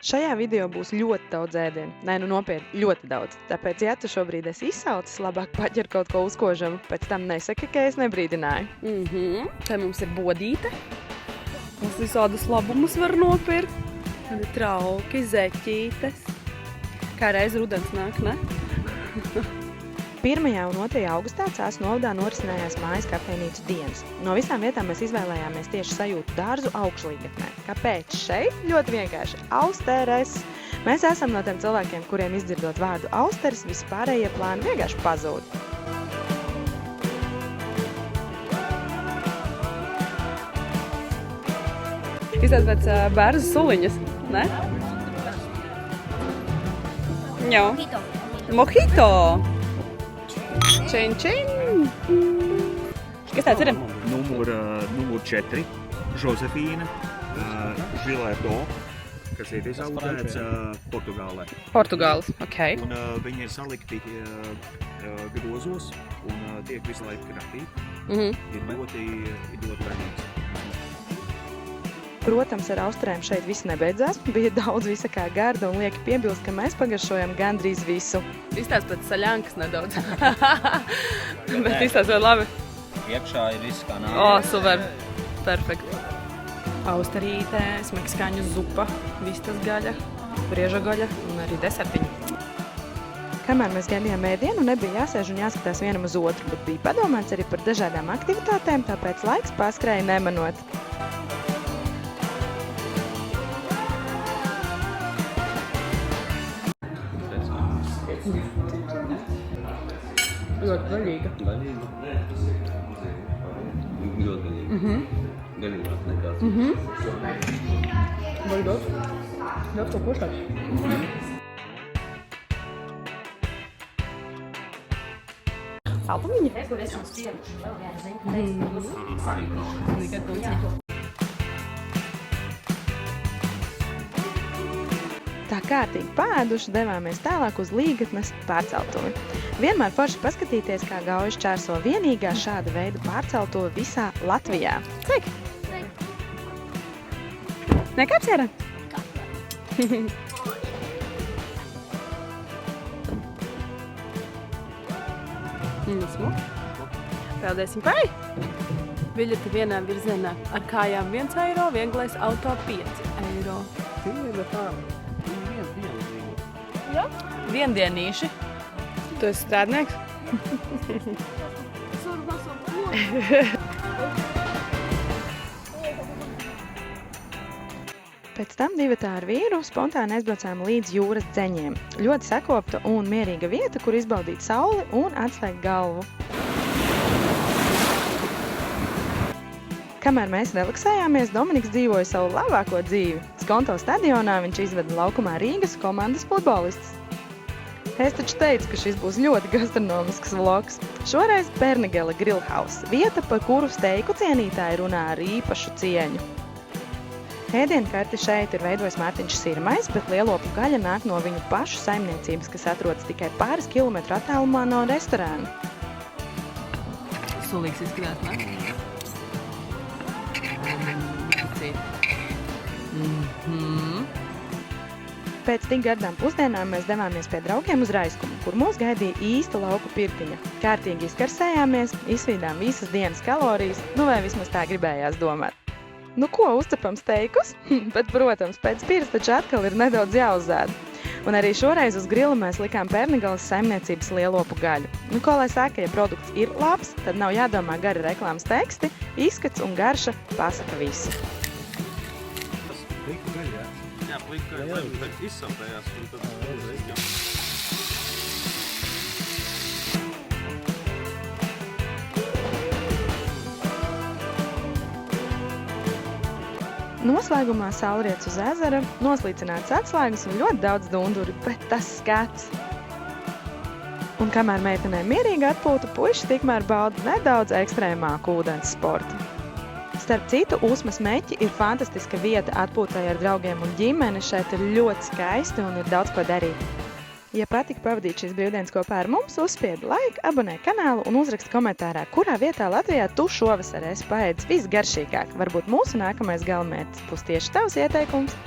Šajā video būs ļoti daudz ēdienu. Nē, nu nopietni, ļoti daudz. Tāpēc, ja tu šobrīd esi izsalcis, labāk paķer kaut ko uzkožamu, pēc tam nesaki, ka es nebrīdināju. Te mums ir bodīte. Mums visādus labumus var nopirkt. Tad ir trauki, zeķītes. Kā reiz rudens nāk, ne? 1. un 2. augustā Cēsu novadā norisinājās mājas kafejnīcu dienas. No visām vietām mēs izvēlējāmies tieši Sajūtu dārzu augšlīgatnē. Kāpēc šeit? Ļoti vienkārši. Austeres! Mēs esam no tiem cilvēkiem, kuriem izdzirdot vārdu austeres, visi pārējie plāni vienkārši pazūd. Izstāst pēc bērzu suliņas, ne? Jā. Mojito! Čin, čin! Kas tāds ir? Numur 4, Žozefīna, Žileto, kas ir izaudzēts Portugālē. Portugāles, ok. Un viņi ir salikti grozos un tiek visu laiku kratīti. Ir ļoti garīgs. Protams, ar austerēm šeit viss nebeidzās. Bija daudz visakā garda un lieki piebilst, ka mēs pagaršojam gandrīz visu. Izstāst pēc saļankas nedaudz. Bet izstāst vēl labi. Iekšā ir viss kā nāk. O, super. Perfekt. Austerītēs, meksikāņu zupa, vistas gaļa, brieža gaļa un arī desertiņi. Kamēr mēs gaidījām ēdienu, nebija jāsēž un jāskatās vienam uz otru, bet bija padomāts arī par dažādām aktivitātēm, tāpēc laiks paskrēja nemanot. Ļoti gaļīga. Gaļīga. Ļoti gaļīga. Gaļīgāk nekā cits. Vai daudz to košāks. Salpumiņa? Tā kārtīgi pāēduši, devāmies tālāk uz līgatnes pārceltuvi. Vienmēr forši paskatīties, kā gaujas čērso vienīgā šāda veida pārceltuve visā Latvijā. Cik? Nekāps jārā? Peldēsim pai? Biļeti vienā virzienā ar kājām 1 eiro, vieglais auto 5 eiro. Jā? Viendienīši. Tu esi strādnieks? Pēc tam divatā ar vīru spontāni aizbraucām līdz jūras dzeņiem. Ļoti sakopta un mierīga vieta, kur izbaudīt sauli un atslēgt galvu. Kamēr mēs relaksējāmies, Dominiks dzīvoja savu labāko dzīvi. Skonto stadionā viņš izveda laukumā Rīgas komandas futbolistus. Es taču teicu, ka šis būs ļoti gastronomisks vlogs. Šoreiz Pernigela Grillhouse, vieta, par kuru steiku cienītāji runā ar īpašu cieņu. Ēdienkarti šeit ir veidojis Mārtiņš Sirmais, bet lielopu gaļa nāk no viņu pašu saimniecības, kas atrodas tikai pāris kilometru attālumā no restorāna. Sulīgs izskatās, ne? Pēc tik gardām pusdienām mēs devāmies pie draugiem uz Raiskumu, kur mūs gaidīja īsta lauku pirtiņa. Kārtīgi izkarsējāmies, izsvīdām visas dienas kalorijas, nu vai vismaz tā gribējās domāt. Nu ko, uzcepam steikus? Bet, protams, pēc pīras taču atkal ir nedaudz jāuzzēda. Un arī šoreiz uz grila mēs likām Pernigalas saimniecības lielopu gaļu. Nu, ko lai saka, ja produkts ir labs, tad nav jādomā gari reklāmas teksti, izskats un garša pasaka visu. Tas plika gaļa, jā? Jā, plika gaļa, bet izsapējās un tad uzreiz jau. Noslēgumā saulriets uz ezera, noslīcināts atslēgas un ļoti daudz dunduri, bet tas skats. Un kamēr meitenēm mierīgi atpūta, puiši tikmēr bauda nedaudz ekstrēmāku ūdens sportu. Starp citu, Usmas meķi ir fantastiska vieta atpūtai ar draugiem un ģimeni, šeit ir ļoti skaisti un ir daudz ko darīt. Ja patika pavadīt šīs brīvdienas kopā ar mums, uzspiedi like, abonē kanālu un uzraksti komentārā, kurā vietā Latvijā tu šovasar esi paēdis visgaršīgāk. Varbūt mūsu nākamais galamērķis būs tieši tavs ieteikums.